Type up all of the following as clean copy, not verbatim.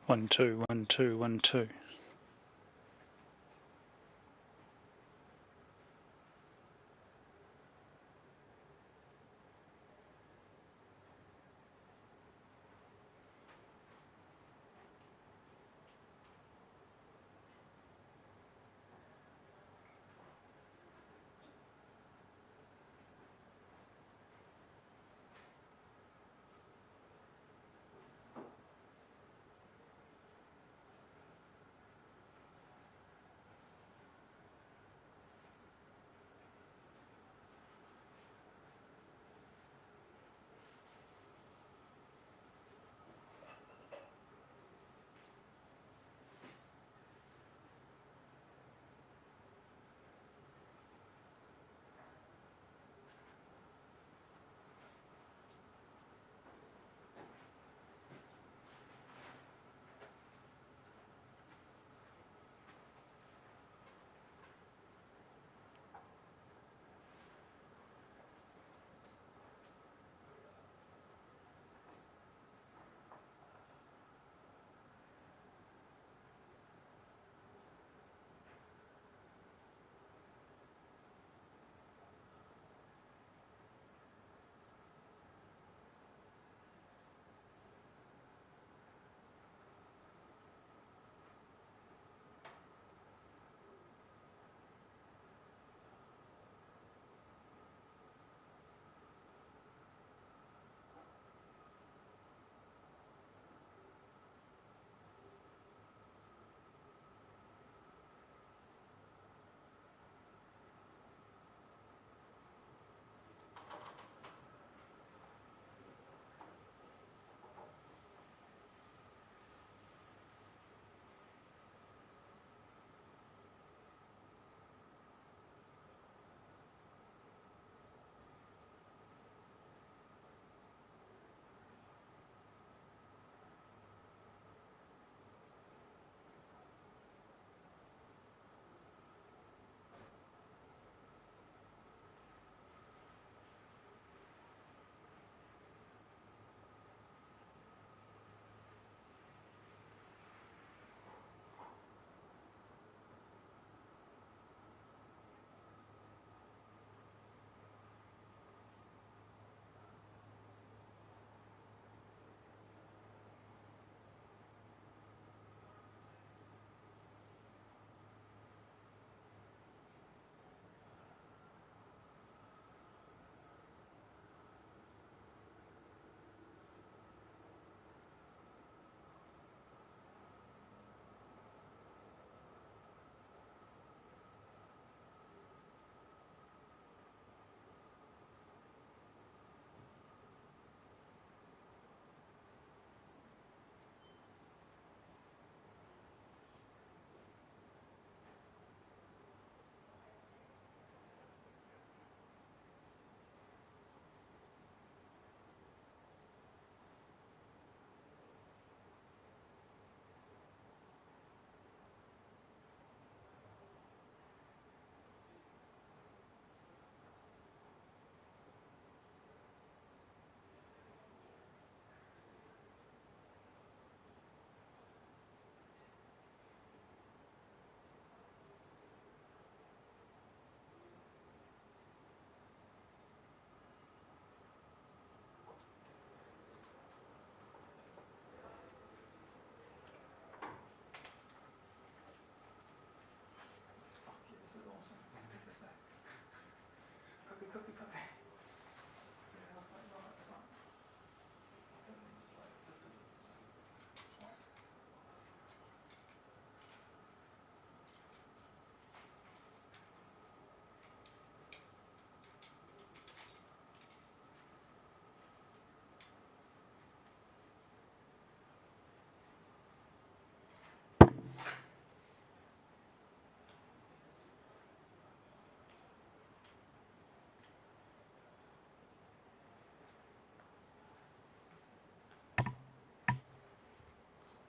1 2 1 2 1 2.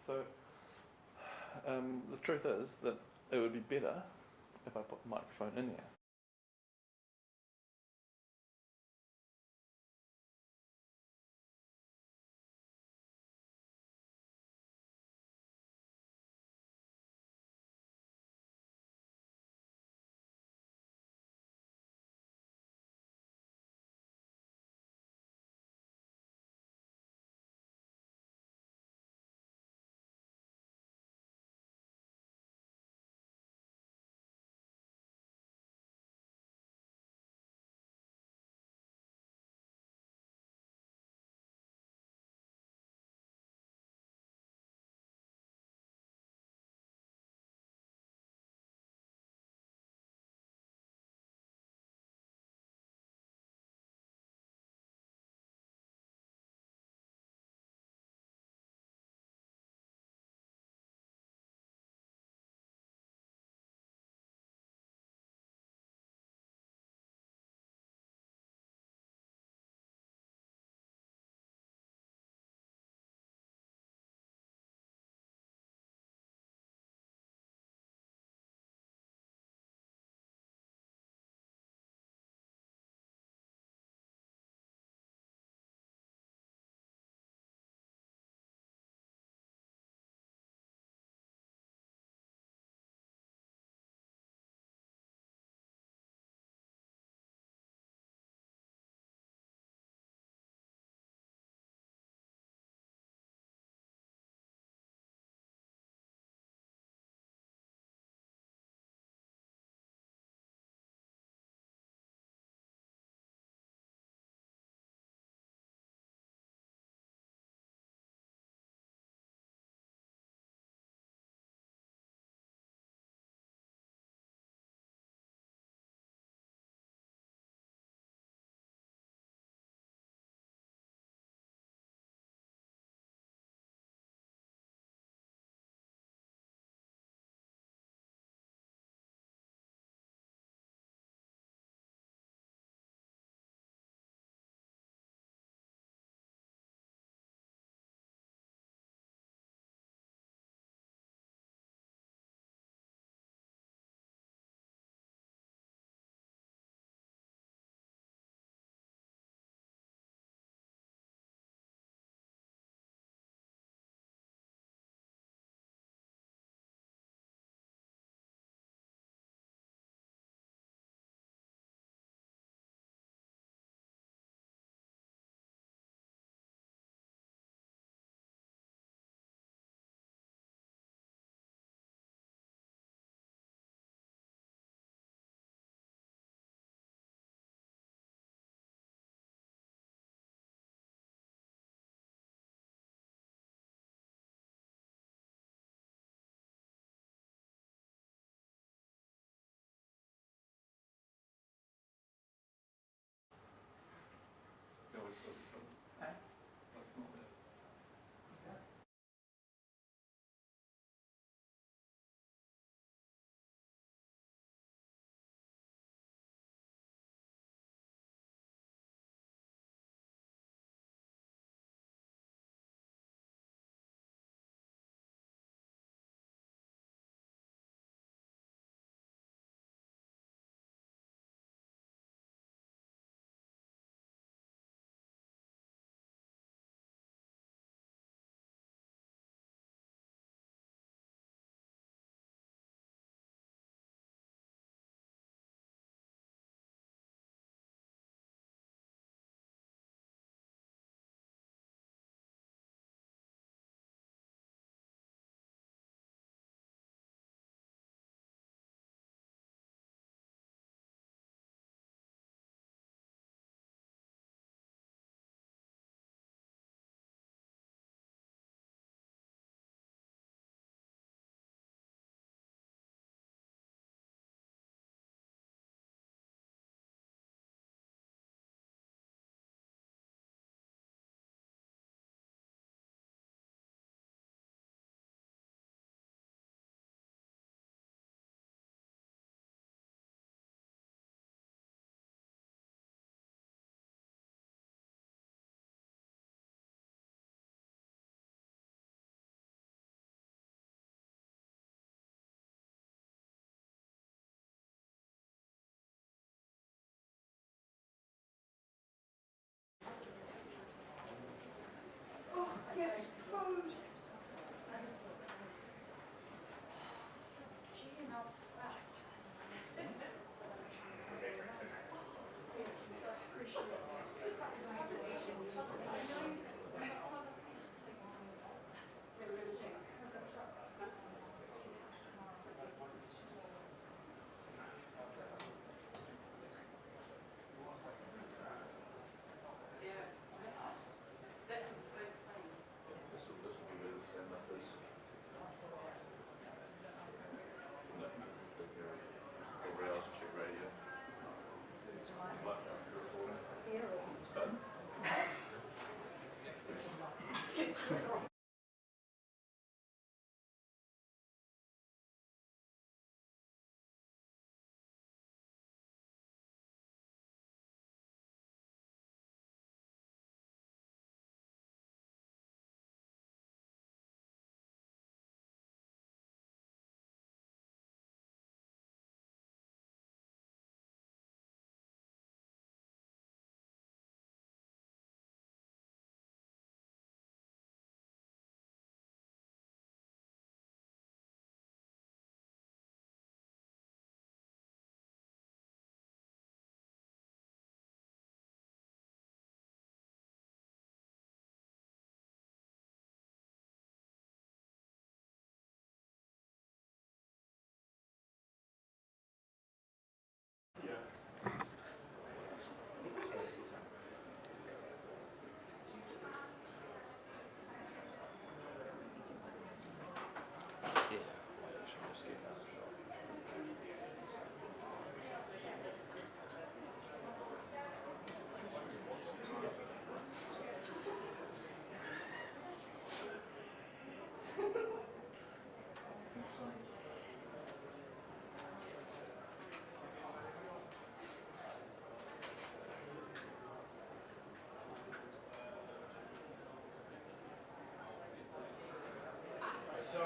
So the truth is that it would be better if I put the microphone in here.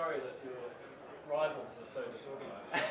sorry that your rivals are so disorganised.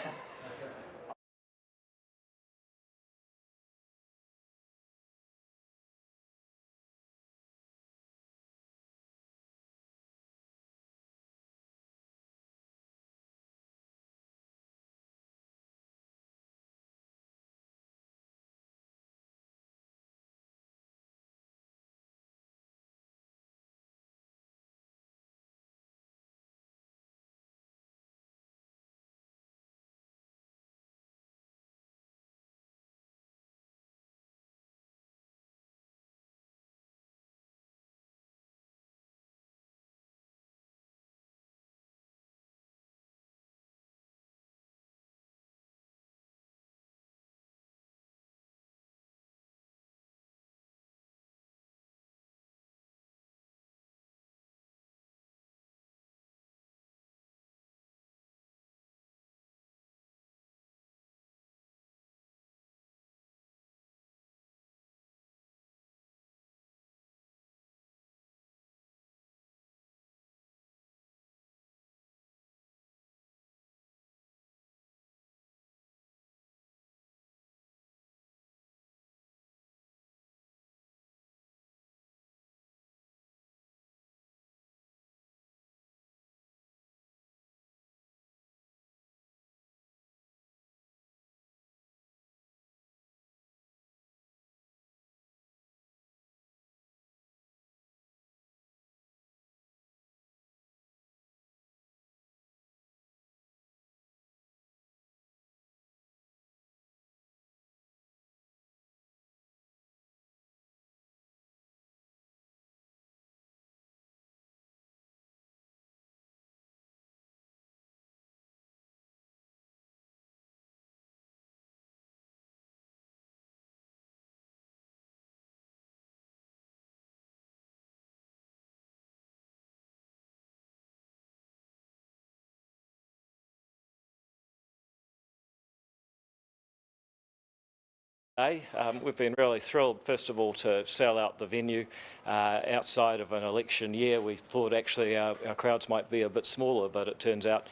We've been really thrilled, first of all, to sell out the venue outside of an election year. We thought actually our crowds might be a bit smaller, but it turns out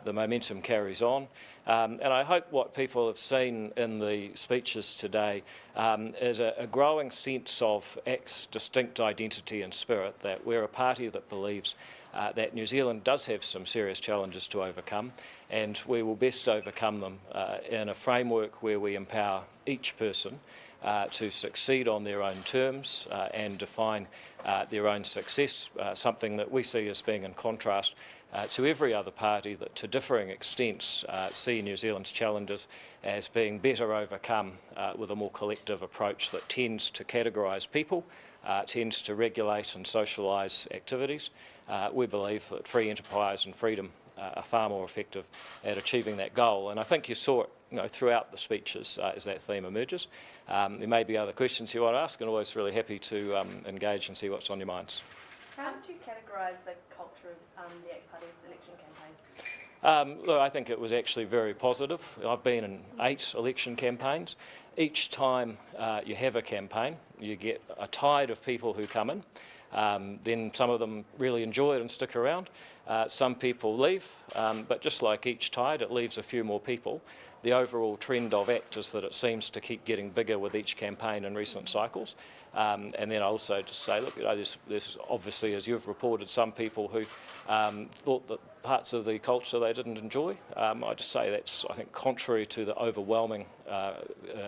the momentum carries on. And I hope what people have seen in the speeches today is a growing sense of ACT's distinct identity and spirit, that we're a party that believes that New Zealand does have some serious challenges to overcome, and we will best overcome them in a framework where we empower each person to succeed on their own terms and define their own success, something that we see as being in contrast to every other party that to differing extents see New Zealand's challenges as being better overcome with a more collective approach that tends to categorise people, tends to regulate and socialise activities. We believe that free enterprise and freedom are far more effective at achieving that goal, and I think you saw it throughout the speeches as that theme emerges. There may be other questions you want to ask, and always really happy to engage and see what's on your minds. How would you categorise the culture of the ACT Party's election campaign? Look, I think it was actually very positive. I've been in 8 election campaigns. Each time you have a campaign, you get a tide of people who come in. Then some of them really enjoy it and stick around. Some people leave, but just like each tide, it leaves a few more people. The overall trend of ACT is that it seems to keep getting bigger with each campaign in recent cycles. And then I also just say, look, there's obviously, as you've reported, some people who thought that parts of the culture they didn't enjoy. I just say that's, I think, contrary to the overwhelming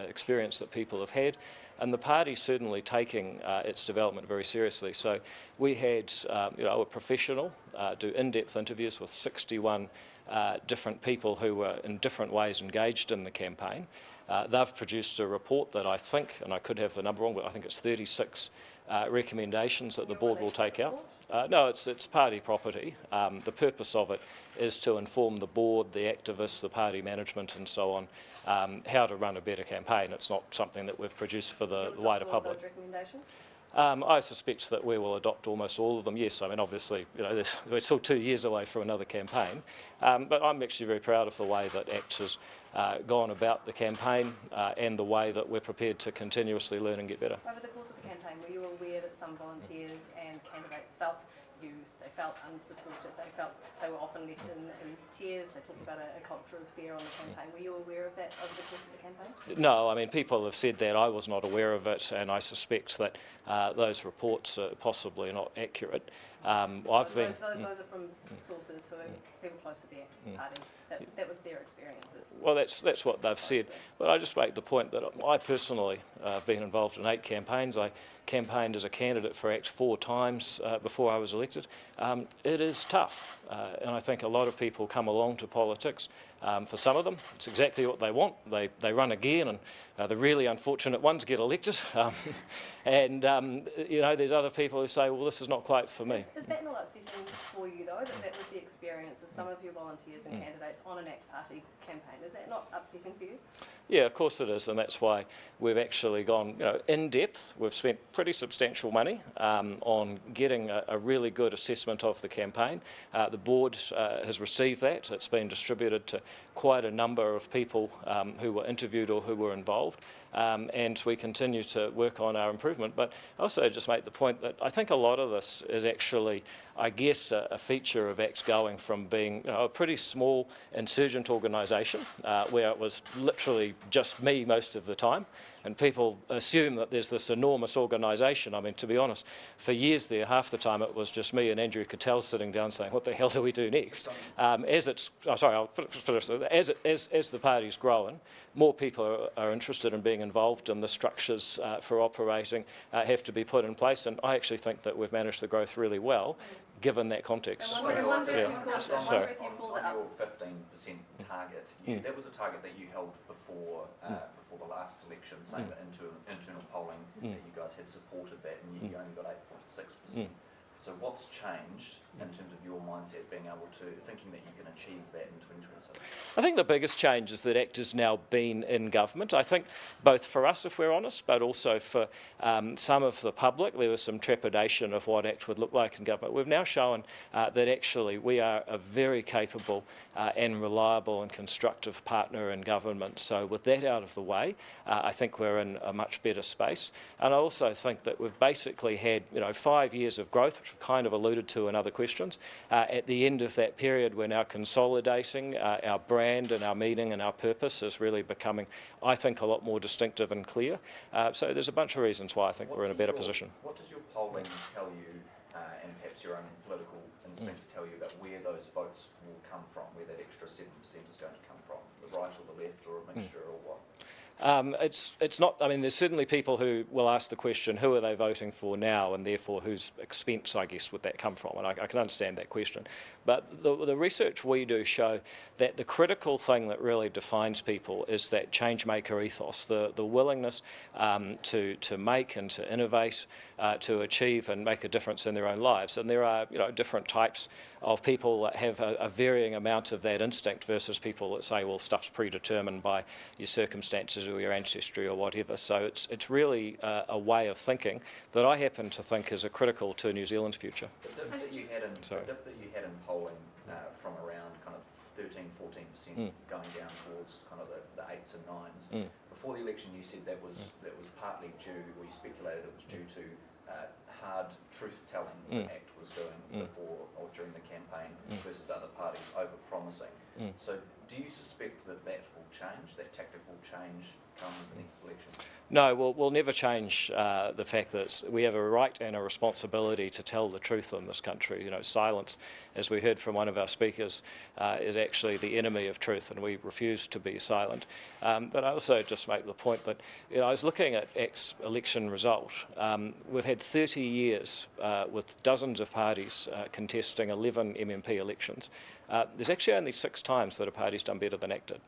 experience that people have had. And the party's certainly taking its development very seriously. So we had, a professional do in-depth interviews with 61 different people who were in different ways engaged in the campaign. They've produced a report that I think, and I could have the number wrong, but I think it's 36 recommendations that the board will take out. No, it's party property. The purpose of it is to inform the board, the activists, the party management and so on, how to run a better campaign. It's not something that we've produced for the wider public. Those recommendations? I suspect that we will adopt almost all of them, yes. I mean, obviously, we're still 2 years away from another campaign, but I'm actually very proud of the way that ACT has gone about the campaign and the way that we're prepared to continuously learn and get better. Over the course of the campaign, were you aware that some volunteers and candidates felt used, they felt unsupported, they felt they were often left in tears. They talked about a culture of fear on the campaign. Were you aware of that over the course of the campaign? No, I mean, people have said that. I was not aware of it, and I suspect that those reports are possibly not accurate. Those are from sources who were close to the ACT Party. That was their experiences. Well, that's what they've said. But I just make the point that I personally have been involved in 8 campaigns. I campaigned as a candidate for ACT 4 times before I was elected. It is tough, and I think a lot of people come along to politics. For some of them, it's exactly what they want. They run again, and the really unfortunate ones get elected. And there's other people who say, well, this is not quite for me. Is that not upsetting for you, though, that was the experience of some of your volunteers and candidates on an ACT Party campaign? Is that not upsetting for you? Yeah, of course it is, and that's why we've actually gone in depth. We've spent pretty substantial money on getting a really good assessment of the campaign. The board has received that. It's been distributed to quite a number of people who were interviewed or who were involved. And we continue to work on our improvement. But I also just make the point that I think a lot of this is actually, I guess, a feature of ACT going from being a pretty small insurgent organisation where it was literally just me most of the time. And people assume that there's this enormous organisation. I mean, to be honest, for years there, half the time it was just me and Andrew Cattell sitting down saying, what the hell do we do next? As the party's grown, more people are interested in being involved, and the structures for operating have to be put in place. And I actually think that we've managed the growth really well, given that context. I wonder if you pulled it up. Your 15% target, that was a target that you held before the last election, saying that internal polling that you guys had supported that, and you only got 8.6%. So what's changed in terms of your mindset, being able to, thinking that you can achieve that in 2026? I think the biggest change is that ACT has now been in government. I think both for us, if we're honest, but also for some of the public, there was some trepidation of what ACT would look like in government. We've now shown that actually we are a very capable and reliable and constructive partner in government. So with that out of the way, I think we're in a much better space. And I also think that we've basically had 5 years of growth, which we've kind of alluded to in other questions. At the end of that period, we're now consolidating our brand and our meaning and our purpose is really becoming, I think, a lot more distinctive and clear. So there's a bunch of reasons why I think we're in a better position. What does your polling tell you, and perhaps your own political instincts tell you, about where those votes will come from, where that extra 7% is going to come from? The right or the left, or a mixture, or what? It's not, I mean, there's certainly people who will ask the question, who are they voting for now, and therefore whose expense, I guess, would that come from? And I can understand that question. But the research we do show that the critical thing that really defines people is that change-maker ethos, the willingness to make and to innovate, to achieve and make a difference in their own lives. And there are different types of people that have a varying amount of that instinct versus people that say, well, stuff's predetermined by your circumstances or your ancestry or whatever. So it's really a way of thinking that I happen to think is critical to New Zealand's future. The dip that you had in polling from around kind of 13-14% going down towards kind of the 8s and 9s. Before the election, you said that was partly due, or you speculated it was due to hard truth-telling that ACT was doing before or during the campaign versus other parties over-promising. So do you suspect that will change, that tactic will change come the next election? No, we'll never change the fact that we have a right and a responsibility to tell the truth in this country. Silence, as we heard from one of our speakers, is actually the enemy of truth, and we refuse to be silent. But I also just make the point that I was looking at ACT's election result. We've had 30 years with dozens of parties contesting 11 MMP elections. There's actually only 6 times that a party's done better than ACT did.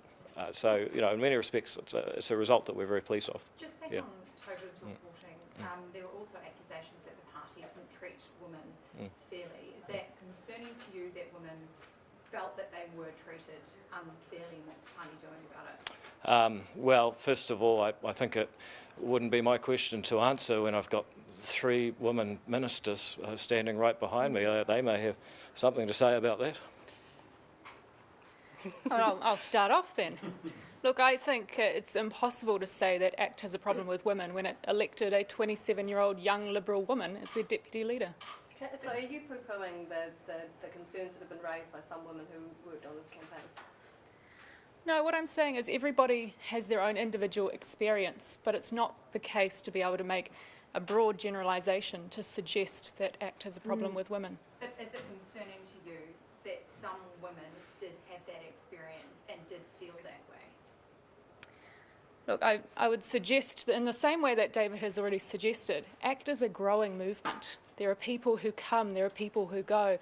So, in many respects, it's a result that we're very pleased with. Just back on Tova's reporting, there were also accusations that the party didn't treat women fairly. Is that concerning to you, that women felt that they were treated unfairly, and what's the party doing about it? Well, first of all, I think it wouldn't be my question to answer when I've got 3 women ministers standing right behind me. They may have something to say about that. I'll start off then. Look, I think it's impossible to say that ACT has a problem with women when it elected a 27-year-old young Liberal woman as their deputy leader. So are you poo-pooing the concerns that have been raised by some women who worked on this campaign? No, what I'm saying is everybody has their own individual experience, but it's not the case to be able to make a broad generalisation to suggest that ACT has a problem with women. But is it concerning to you that some women did have that experience and did feel that way? Look, I would suggest that in the same way that David has already suggested, ACT is a growing movement. There are people who come, there are people who go.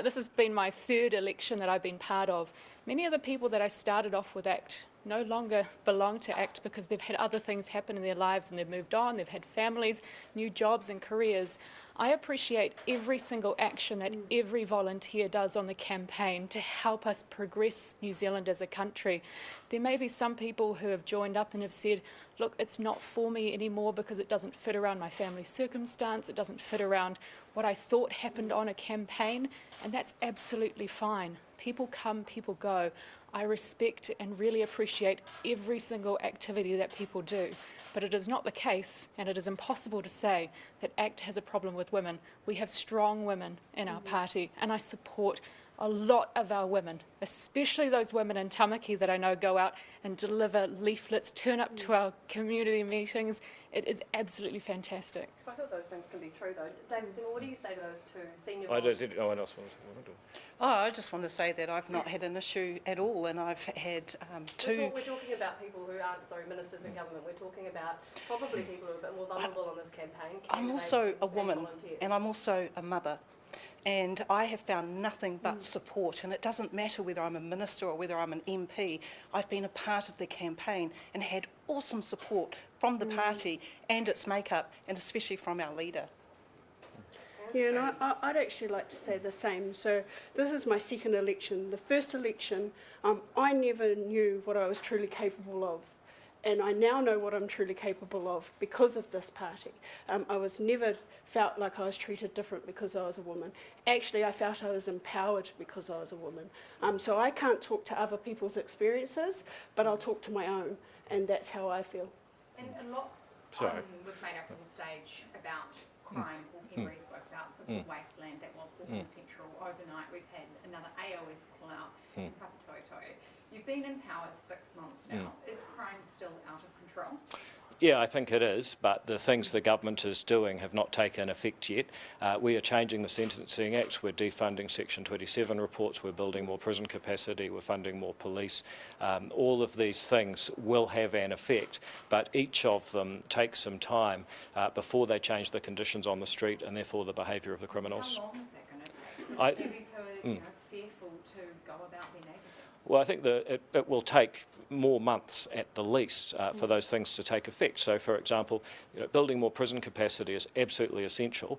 This has been my third election that I've been part of. Many of the people that I started off with ACT no longer belong to ACT because they've had other things happen in their lives and they've moved on, they've had families, new jobs and careers. I appreciate every single action that every volunteer does on the campaign to help us progress New Zealand as a country. There may be some people who have joined up and have said, look, it's not for me anymore because it doesn't fit around my family circumstance, it doesn't fit around what I thought happened on a campaign, and that's absolutely fine. People come, people go. I respect and really appreciate every single activity that people do, but it is not the case, and it is impossible to say that ACT has a problem with women. We have strong women in our party, and I support a lot of our women, especially those women in Tamaki that I know go out and deliver leaflets, turn up to our community meetings. It is absolutely fantastic. I thought those things can be true, though. David Seymour, what do you say to those two senior I don't think no one else wants to. Oh, I just want to say that I've not had an issue at all, and I've had two... We're talking about people who aren't, ministers in government. We're talking about probably people who are a bit more vulnerable on this campaign. I'm also a woman, and I'm also a mother. And I have found nothing but support, and it doesn't matter whether I'm a minister or whether I'm an MP. I've been a part of the campaign and had awesome support from the party and its makeup, and especially from our leader. Yeah, and I'd actually like to say the same. So this is my second election. The first election, I never knew what I was truly capable of. And I now know what I'm truly capable of because of this party. I was never felt like I was treated different because I was a woman. Actually, I felt I was empowered because I was a woman. So I can't talk to other people's experiences, but I'll talk to my own, and that's how I feel. And a lot was made up on the stage about crime, Paul Henry spoke about, sort of the wasteland that was Auckland Central. Overnight we've had another AOS call out in Papatoetoe. You've been in power 6 months now. Is crime still out of control? Yeah, I think it is, but the things the government is doing have not taken effect yet. We are changing the Sentencing Act, we're defunding Section 27 reports, we're building more prison capacity, we're funding more police. All of these things will have an effect, but each of them takes some time before they change the conditions on the street and therefore the behaviour of the criminals. How long is that going to take? Kiwis who are fearful to go about their neighbourhoods? Well, I think that it will take more months at the least for those things to take effect. So, for example, building more prison capacity is absolutely essential.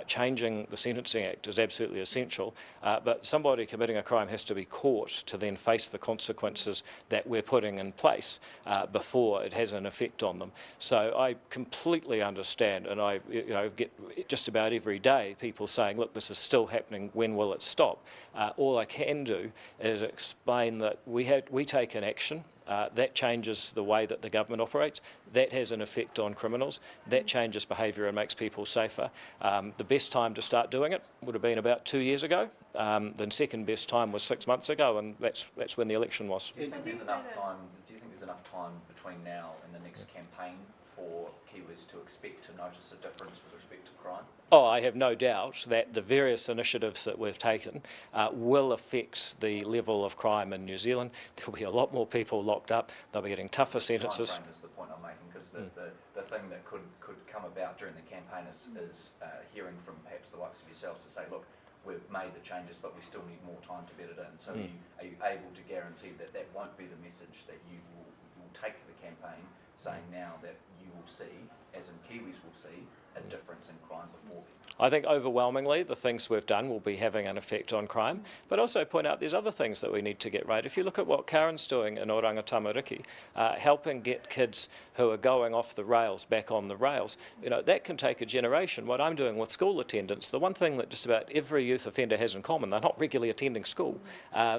Changing the Sentencing Act is absolutely essential. But somebody committing a crime has to be caught to then face the consequences that we're putting in place before it has an effect on them. So I completely understand, and I get just about every day people saying, look, this is still happening, when will it stop? All I can do is explain that we take an action. That changes the way that the government operates. That has an effect on criminals. That changes behaviour and makes people safer. The best time to start doing it would have been about 2 years ago. The second best time was 6 months ago, and that's when the election was. Do you think there's enough time between now and the next campaign for Kiwis to expect to notice a difference with respect to crime? Oh, I have no doubt that the various initiatives that we've taken will affect the level of crime in New Zealand. There will be a lot more people locked up. They'll be getting tougher sentences. The time frame is the point I'm making, because the thing that could come about during the campaign is hearing from perhaps the likes of yourselves to say, look, we've made the changes, but we still need more time to bed it in. So are you able to guarantee that that won't be the message that you will take to the campaign, saying now that you will see, as in Kiwis will see, a difference in crime before? I think overwhelmingly the things we've done will be having an effect on crime, but also point out there's other things that we need to get right. If you look at what Karen's doing in Oranga Tamariki, helping get kids who are going off the rails back on the rails, that can take a generation. What I'm doing with school attendance, the one thing that just about every youth offender has in common, they're not regularly attending school.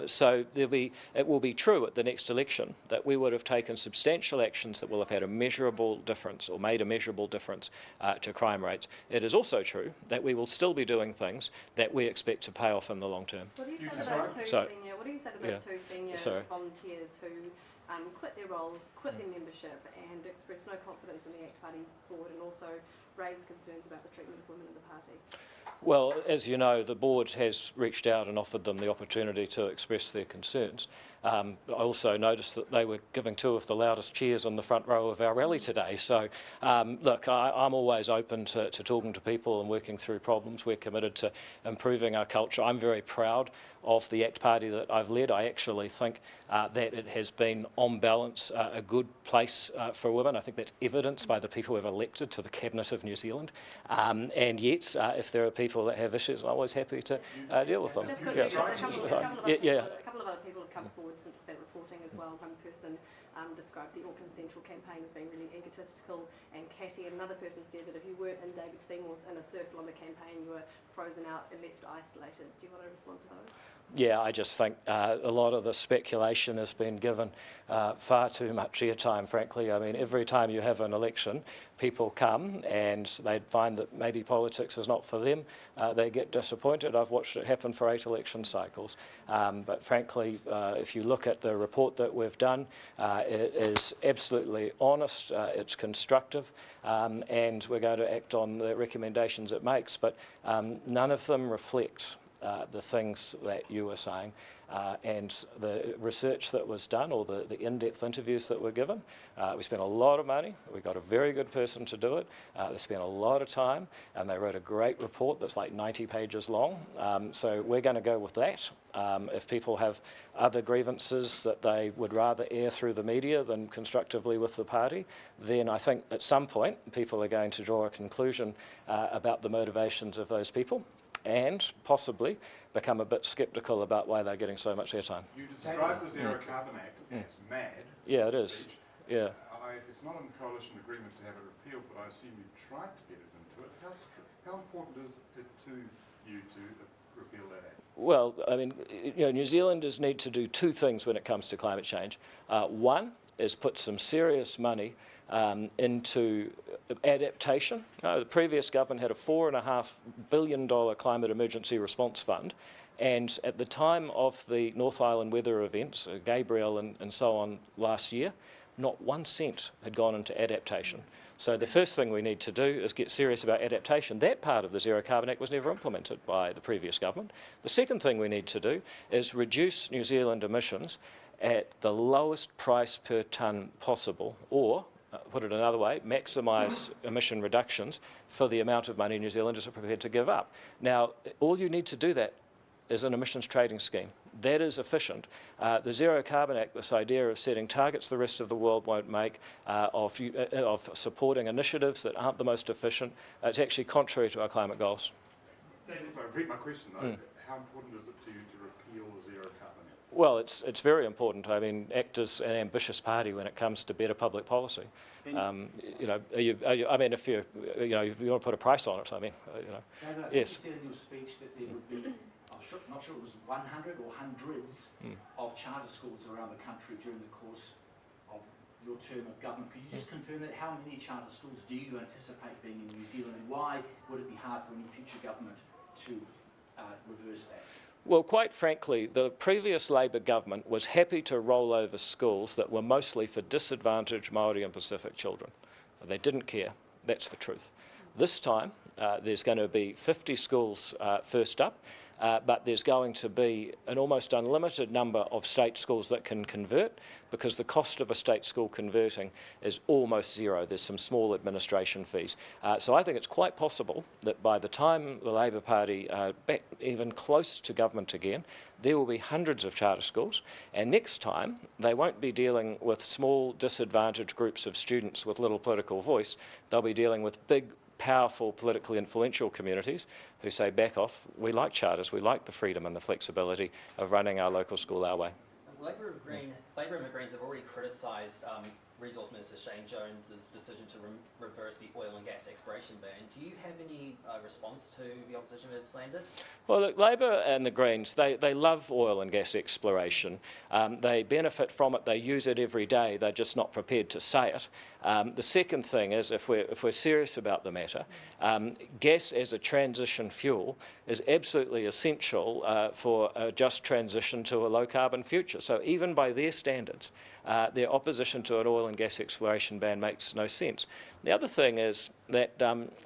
So it will be true at the next election that we would have taken substantial actions that will have had a measurable difference or made a measurable difference to crime rates. It is also true that we will still be doing things that we expect to pay off in the long term. What do you say to those two senior volunteers who quit their roles, quit their membership and express no confidence in the ACT Party board and also raise concerns about the treatment of women in the party? Well, as you know, the board has reached out and offered them the opportunity to express their concerns. I also noticed that they were giving two of the loudest cheers on the front row of our rally today. So, look, I'm always open to talking to people and working through problems. We're committed to improving our culture. I'm very proud of the ACT Party that I've led. I actually think that it has been, on balance, a good place for women. I think that's evidenced by the people we've elected to the Cabinet of New Zealand. And yet, if there are people that have issues, I'm always happy to deal with them. Just quickly, a couple of other people have come forward since that reporting as well. One person described the Auckland Central campaign as being really egotistical and catty, and another person said that if you weren't in David Seymour's inner circle on the campaign, you were frozen out and left isolated. Do you want to respond to those? Yeah, I just think a lot of the speculation has been given far too much airtime, frankly. I mean, every time you have an election, people come and they find that maybe politics is not for them. They get disappointed. I've watched it happen for 8 election cycles. But frankly, if you look at the report that we've done, it is absolutely honest, it's constructive, and we're going to act on the recommendations it makes. But none of them reflect the things that you were saying, and the research that was done, or the in-depth interviews that were given. We spent a lot of money. We got a very good person to do it. They spent a lot of time, and they wrote a great report that's like 90 pages long. So we're going to go with that. If people have other grievances that they would rather air through the media than constructively with the party, then I think at some point people are going to draw a conclusion about the motivations of those people, and possibly become a bit sceptical about why they're getting so much airtime. You described the Zero Carbon Act as mad. Yeah, it is. Yeah. It's not in the coalition agreement to have it repealed, but I assume you tried to get it into it. How important is it to you to repeal that act? Well, I mean, New Zealanders need to do two things when it comes to climate change. One is put some serious money into adaptation. The previous government had a $4.5 billion climate emergency response fund, and at the time of the North Island weather events, Gabriel and so on last year, not 1 cent had gone into adaptation. So the first thing we need to do is get serious about adaptation. That part of the Zero Carbon Act was never implemented by the previous government. The second thing we need to do is reduce New Zealand emissions at the lowest price per tonne possible, or put it another way, maximise emission reductions for the amount of money New Zealanders are prepared to give up. Now, all you need to do that is an emissions trading scheme. That is efficient. The Zero Carbon Act, this idea of setting targets the rest of the world won't make, of supporting initiatives that aren't the most efficient, it's actually contrary to our climate goals. David, if I repeat my question though, how important is it to you to repeal the Zero Carbon Act? Well, it's very important. I mean, ACT is an ambitious party when it comes to better public policy. I mean, if you want to put a price on it, I mean, David, yes. You said in your speech that there would be, I'm not sure it was 100 or hundreds of charter schools around the country during the course of your term of government. Could you just confirm that? How many charter schools do you anticipate being in New Zealand, and why would it be hard for any future government to reverse that? Well, quite frankly, the previous Labour government was happy to roll over schools that were mostly for disadvantaged Māori and Pacific children. They didn't care. That's the truth. This time, there's going to be 50 schools first up, but there's going to be an almost unlimited number of state schools that can convert, because the cost of a state school converting is almost zero. There's some small administration fees. So I think it's quite possible that by the time the Labour Party back even close to government again, there will be hundreds of charter schools, and next time they won't be dealing with small disadvantaged groups of students with little political voice. They'll be dealing with big, powerful, politically influential communities who say, back off, we like charters, we like the freedom and the flexibility of running our local school our way. Labour and the Greens have already criticised Resource Minister Shane Jones's decision to reverse the oil and gas exploration ban. Do you have any response to the opposition of standards? Well, look, Labor and the Greens, they love oil and gas exploration. They benefit from it. They use it every day. They're just not prepared to say it. The second thing is, if we're serious about the matter, gas as a transition fuel is absolutely essential for a just transition to a low-carbon future. So even by their standards, their opposition to an oil and gas exploration ban makes no sense. The other thing is that,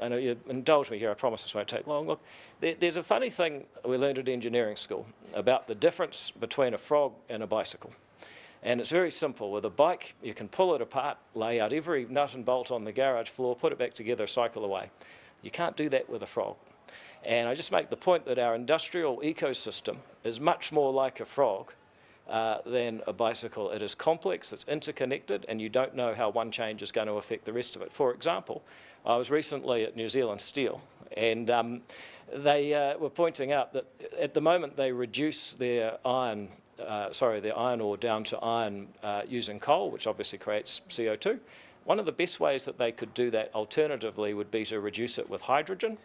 I know you indulge me here, I promise this won't take long. Look, there's a funny thing we learned at engineering school about the difference between a frog and a bicycle. And it's very simple. With a bike, you can pull it apart, lay out every nut and bolt on the garage floor, put it back together, cycle away. You can't do that with a frog. And I just make the point that our industrial ecosystem is much more like a frog than a bicycle. It is complex, it's interconnected, and you don't know how one change is going to affect the rest of it. For example, I was recently at New Zealand Steel, and they were pointing out that at the moment they reduce their iron ore down to iron using coal, which obviously creates CO2. One of the best ways that they could do that alternatively would be to reduce it with hydrogen.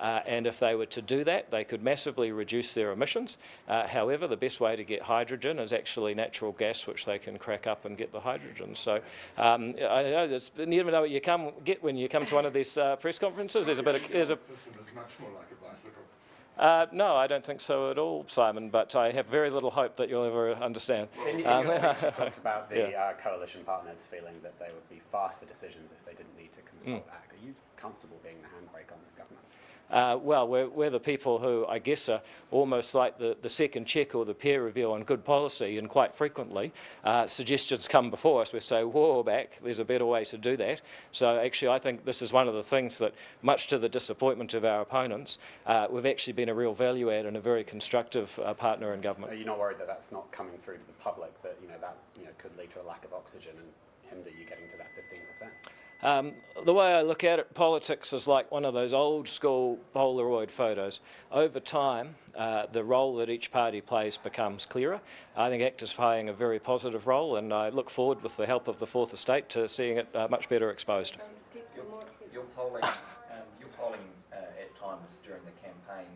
And if they were to do that, they could massively reduce their emissions. However, the best way to get hydrogen is actually natural gas, which they can crack up and get the hydrogen. So I know you never know what you get when you come to one of these press conferences. There's a bit of... The system is much more like a bicycle. No, I don't think so at all, Simon, but I have very little hope that you'll ever understand. In your speech, you talked about the coalition partners feeling that they would be faster decisions if they didn't need to consult ACT. Are you comfortable being the handbrake on this government? Well, we're the people who, I guess, are almost like the second check or the peer review on good policy, and quite frequently suggestions come before us. We say, whoa, back, there's a better way to do that. So actually I think this is one of the things that, much to the disappointment of our opponents, we've actually been a real value add and a very constructive partner in government. Are you not worried that that's not coming through to the public, that that could lead to a lack of oxygen and hinder you getting to that 15%? The way I look at it, politics is like one of those old school Polaroid photos. Over time, the role that each party plays becomes clearer. I think ACT is playing a very positive role, and I look forward, with the help of the Fourth Estate, to seeing it much better exposed. Your polling at times during the campaign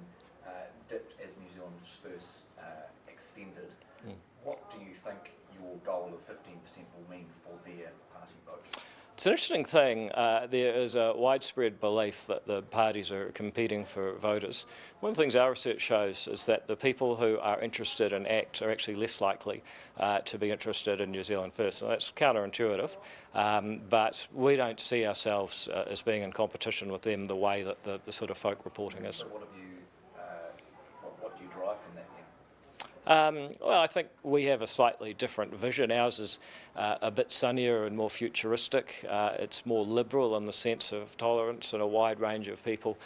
dipped as New Zealand's First extended. What do you think your goal of 15% will mean for their party vote? It's an interesting thing. There is a widespread belief that the parties are competing for voters. One of the things our research shows is that the people who are interested in ACT are actually less likely to be interested in New Zealand First. And that's counterintuitive, but we don't see ourselves as being in competition with them the way that the sort of folk reporting is. So what do you derive from that then? Well, I think we have a slightly different vision. Ours is a bit sunnier and more futuristic. It's more liberal in the sense of tolerance and a wide range of people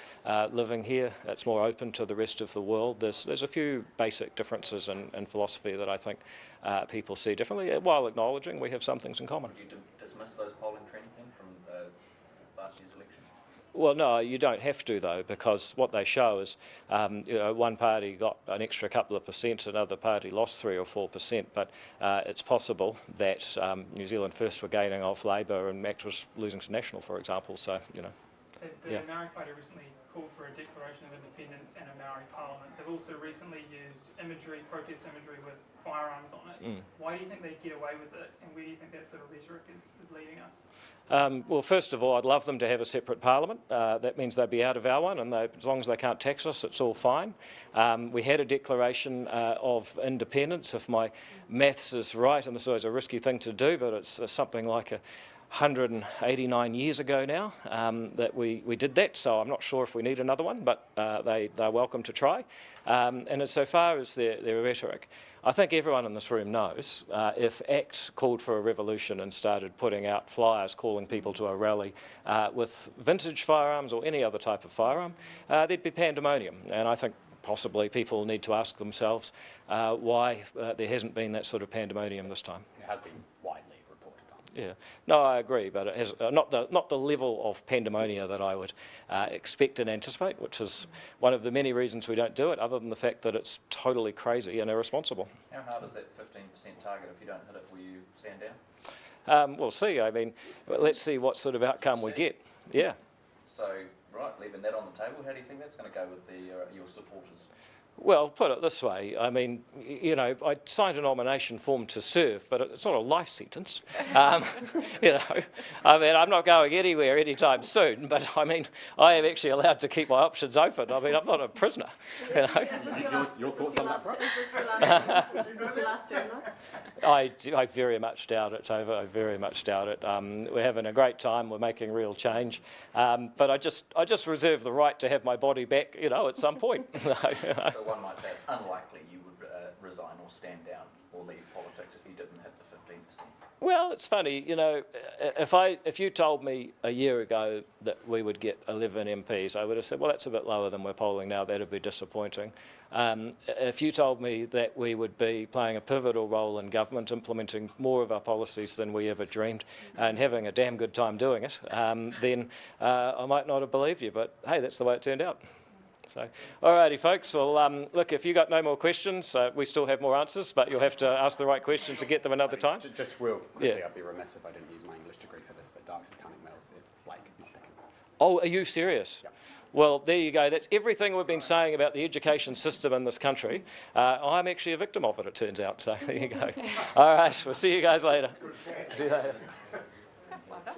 living here. It's more open to the rest of the world. There's a few basic differences in philosophy that I think people see differently, while acknowledging we have some things in common. Would you dismiss those polling trends then from last year's election? Well, no, you don't have to, though, because what they show is, one party got an extra couple of percent, another party lost 3 or 4%, but it's possible that New Zealand First were gaining off Labor and ACT was losing to National, for example, so, The Maori Party recently called for a declaration of independence and a Maori parliament. They've also recently used protest imagery with firearms on it. Why do you think they get away with it, and where do you think that sort of rhetoric is leading us? Well, first of all, I'd love them to have a separate parliament. That means they'd be out of our one, and as long as they can't tax us, it's all fine. We had a declaration of independence, if my maths is right, and this is always a risky thing to do, but it's something like 189 years ago now that we did that, so I'm not sure if we need another one, but they're welcome to try. And as so far as their rhetoric, I think everyone in this room knows if ACT called for a revolution and started putting out flyers calling people to a rally with vintage firearms or any other type of firearm, there'd be pandemonium. And I think possibly people need to ask themselves why there hasn't been that sort of pandemonium this time. It has been widely reported on. Yeah, no, I agree, but it has not the level of pandemonia that I would expect and anticipate, which is one of the many reasons we don't do it, other than the fact that it's totally crazy and irresponsible. How hard is that 15% target? If you don't hit it, will you stand down? We'll see. I mean, let's see what sort of outcome we get. Yeah. So, right, leaving that on the table, how do you think that's going to go with your supporters? Well, put it this way, I mean, you know, I signed a nomination form to serve, but it's not a life sentence. You know, I mean, I'm not going anywhere anytime soon, but I mean, I am actually allowed to keep my options open. I mean, I'm not a prisoner. You know? Your thoughts on that, Is this your last term, though? I very much doubt it, Tova. I very much doubt it. We're having a great time. We're making real change. But I just reserve the right to have my body back, you know, at some point. So one might say it's unlikely you would resign or stand down or leave politics if you didn't hit the 15%. Well, it's funny, you know, if you told me a year ago that we would get 11 MPs, I would have said, well, that's a bit lower than we're polling now. That'd be disappointing. If you told me that we would be playing a pivotal role in government, implementing more of our policies than we ever dreamed, and having a damn good time doing it, then I might not have believed you. But hey, that's the way it turned out. So, alrighty, folks. Well, look, if you got no more questions, we still have more answers, but you'll have to ask the right question to get them another time. Just real quickly, I'd be remiss if I didn't use my English degree for this, but Dark's accounting males, it's Blake, not Dickens. Oh, are you serious? Yep. Well, there you go. That's everything we've been saying about the education system in this country. I'm actually a victim of it, it turns out. So there you go. All right, we'll see you guys later. See you later. Well done.